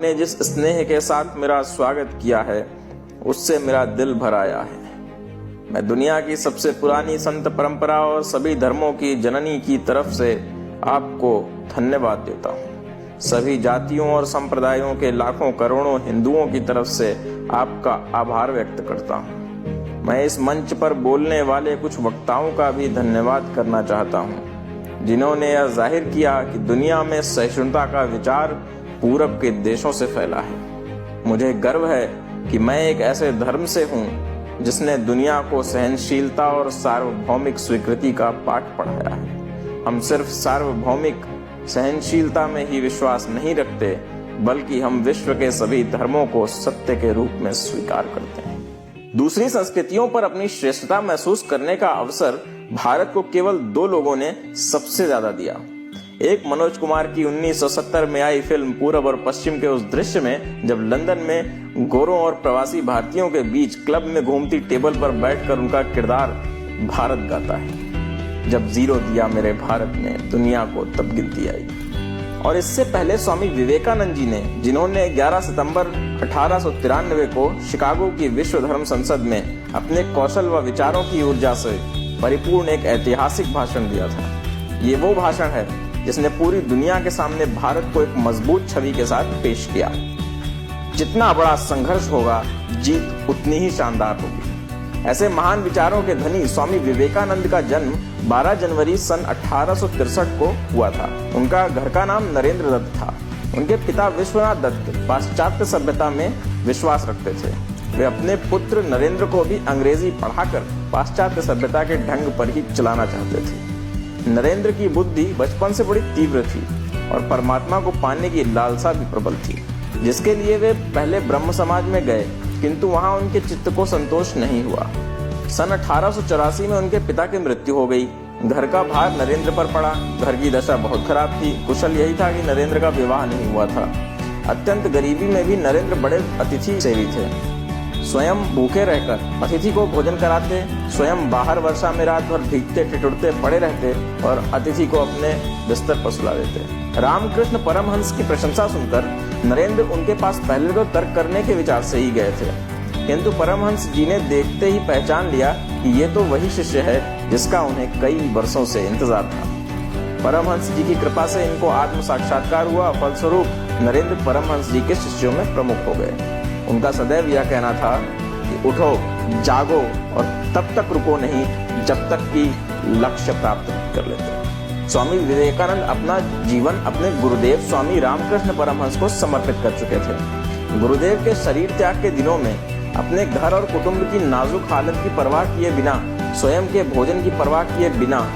आपने जिस स्नेह के साथ मेरा स्वागत किया है उससे मेरा दिल भर आया है। मैं दुनिया की सबसे पुरानी संत परंपरा और सभी धर्मों की जननी की तरफ से आपको धन्यवाद देता हूँ। सभी जातियों और संप्रदायों के लाखों करोड़ों हिंदुओं की तरफ से आपका आभार व्यक्त करता हूँ। मैं इस मंच पर बोलने वाले कुछ वक्ताओं का भी धन्यवाद करना चाहता हूँ, जिन्होंने यह जाहिर किया कि दुनिया में सहिष्णुता का विचार पूरब के देशों से फैला है। मुझे गर्व है कि मैं एक ऐसे धर्म से हूँ जिसने दुनिया को सहनशीलता और सार्वभौमिक स्वीकृति का पाठ पढ़ाया है। हम सिर्फ सार्वभौमिक सहनशीलता में ही विश्वास नहीं रखते, बल्कि हम विश्व के सभी धर्मों को सत्य के रूप में स्वीकार करते हैं। दूसरी संस्कृतियों पर अपनी श्रेष्ठता महसूस करने का अवसर भारत को केवल 2 लोगों ने सबसे ज्यादा दिया। एक मनोज कुमार की 1970 में आई फिल्म पूरब और पश्चिम के उस दृश्य में, जब लंदन में गोरों और प्रवासी भारतीयों के बीच क्लब में घूमती टेबल पर बैठकर उनका किरदार भारत गाता है। जब 0 दिया मेरे भारत ने दुनिया को तब गिनती आई। और इससे पहले स्वामी विवेकानंद जी ने, जिन्होंने 11 सितंबर 1893 को शिकागो की विश्व धर्म संसद में अपने कौशल व विचारों की ऊर्जा से परिपूर्ण एक ऐतिहासिक भाषण दिया था। ये वो भाषण है जिसने पूरी दुनिया के सामने भारत को एक मजबूत छवि के साथ पेश किया। जितना बड़ा संघर्ष होगा, जीत उतनी ही शानदार होगी। ऐसे महान विचारों के धनी स्वामी विवेकानंद का जन्म 12 जनवरी सन 1863 को हुआ था। उनका घर का नाम नरेंद्र दत्त था। उनके पिता विश्वनाथ दत्त पाश्चात्य सभ्यता में विश्वास रखते थे। वे अपने पुत्र नरेंद्र को भी अंग्रेजी पढ़ाकर पाश्चात्य सभ्यता के ढंग पर ही चलाना चाहते थे। नरेंद्र की बुद्धि बचपन से बड़ी तीव्र थी और परमात्मा को पाने की लालसा भी प्रबल थी, जिसके लिए वे पहले ब्रह्म समाज में गए, किंतु वहां उनके चित्त को संतोष नहीं हुआ। सन 1884 में उनके पिता की मृत्यु हो गई। घर का भार नरेंद्र पर पड़ा। घर की दशा बहुत खराब थी। कुशल यही था कि नरेंद्र का विवाह नहीं हुआ था। अत्यंत गरीबी में भी नरेंद्र बड़े अतिथि सेवी थे। स्वयं भूखे रहकर अतिथि को भोजन कराते, स्वयं बाहर वर्षा में रात भर भीगते ठिठुरते पड़े रहते और अतिथि को अपने बिस्तर पर सुला देते। रामकृष्ण परमहंस की प्रशंसा सुनकर नरेंद्र उनके पास पहले तो तर्क करने के विचार से ही गए थे, किंतु परमहंस जी ने देखते ही पहचान लिया कि ये तो वही शिष्य है जिसका उन्हें कई वर्षों से इंतजार था। परमहंस जी की कृपा से इनको आत्म साक्षात्कार हुआ। फलस्वरूप नरेंद्र परमहंस जी के शिष्यों में प्रमुख हो गए। उनका सदैव यह कहना था कि उठो, जागो और तब तक रुको नहीं जब तक कि लक्ष्य प्राप्त कर लेते। स्वामी विवेकानंद अपना जीवन अपने गुरुदेव स्वामी रामकृष्ण परमहंस को समर्पित कर चुके थे। गुरुदेव के शरीर त्याग के दिनों में अपने घर और कुटुंब की नाजुक हालत की परवाह किए बिना, स्वयं के भोजन की परवाह किए बिना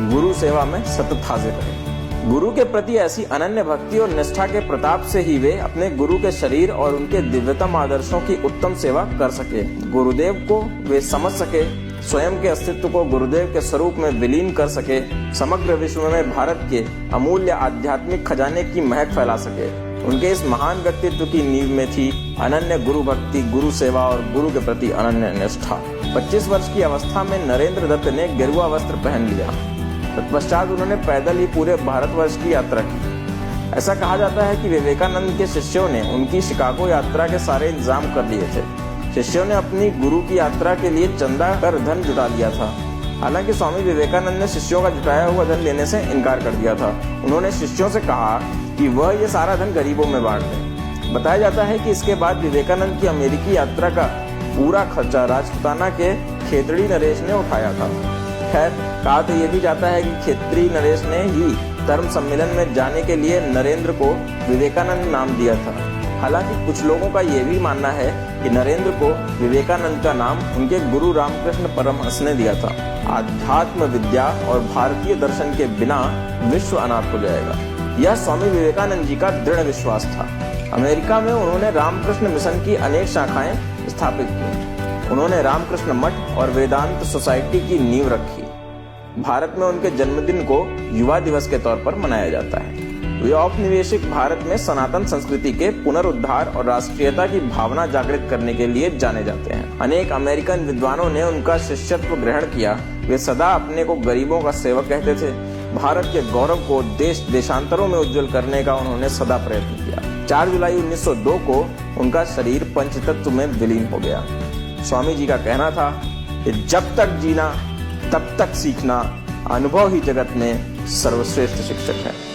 गुरु सेवा में सतत हाजिर रहे। गुरु के प्रति ऐसी अनन्य भक्ति और निष्ठा के प्रताप से ही वे अपने गुरु के शरीर और उनके दिव्यतम आदर्शों की उत्तम सेवा कर सके। गुरुदेव को वे समझ सके, स्वयं के अस्तित्व को गुरुदेव के स्वरूप में विलीन कर सके, समग्र विश्व में भारत के अमूल्य आध्यात्मिक खजाने की महक फैला सके। उनके इस महान व्यक्तित्व की नींव में थी अनन्य गुरु भक्ति, गुरु सेवा और गुरु के प्रति अनन्य निष्ठा। 25 वर्ष की अवस्था में नरेंद्र दत्त ने गेरुआ वस्त्र पहन लिया। तत्पश्चात उन्होंने पैदल ही पूरे भारतवर्ष की यात्रा की। ऐसा कहा जाता है कि विवेकानंद के शिष्यों ने उनकी शिकागो यात्रा के सारे इंतजाम कर लिए थे। शिष्यों ने अपनी गुरु की यात्रा के लिए चंदा कर धन जुटा लिया था। हालांकि स्वामी विवेकानंद ने शिष्यों का जुटाया हुआ धन लेने से इनकार कर दिया था। उन्होंने शिष्यों से कहा कि वह ये सारा धन गरीबों में बांट दें। बताया जाता है कि इसके बाद विवेकानंद की अमेरिकी यात्रा का पूरा खर्चा राजपुताना के खेतड़ी नरेश ने उठाया था। खैर, कहा तो ये भी जाता है कि खेतड़ी नरेश ने ही धर्म सम्मेलन में जाने के लिए नरेंद्र को विवेकानंद नाम दिया था। हालांकि कुछ लोगों का यह भी मानना है कि नरेंद्र को विवेकानंद का नाम उनके गुरु रामकृष्ण परमहंस ने दिया था। आध्यात्म विद्या और भारतीय दर्शन के बिना विश्व अनाथ हो जाएगा, यह स्वामी विवेकानंद जी का दृढ़ विश्वास था। अमेरिका में उन्होंने रामकृष्ण मिशन की अनेक शाखाएं स्थापित की। उन्होंने रामकृष्ण मठ और वेदांत सोसाइटी की नींव रखी। भारत में उनके जन्मदिन को युवा दिवस के तौर पर मनाया जाता है। वे औपनिवेशिक भारत में सनातन संस्कृति के पुनरुद्धार और राष्ट्रीयता की भावना जागृत करने के लिए जाने जाते हैं। अनेक अमेरिकन विद्वानों ने उनका शिष्यत्व ग्रहण किया। वे सदा अपने को गरीबों का सेवक कहते थे। भारत के गौरव को देश देशांतरों में उज्जवल करने का उन्होंने सदा प्रयत्न किया। 4 जुलाई 1902 को उनका शरीर पंचतत्व में विलीन हो गया। स्वामी जी का कहना था कि जब तक जीना तब तक सीखना, अनुभव ही जगत में सर्वश्रेष्ठ शिक्षक है।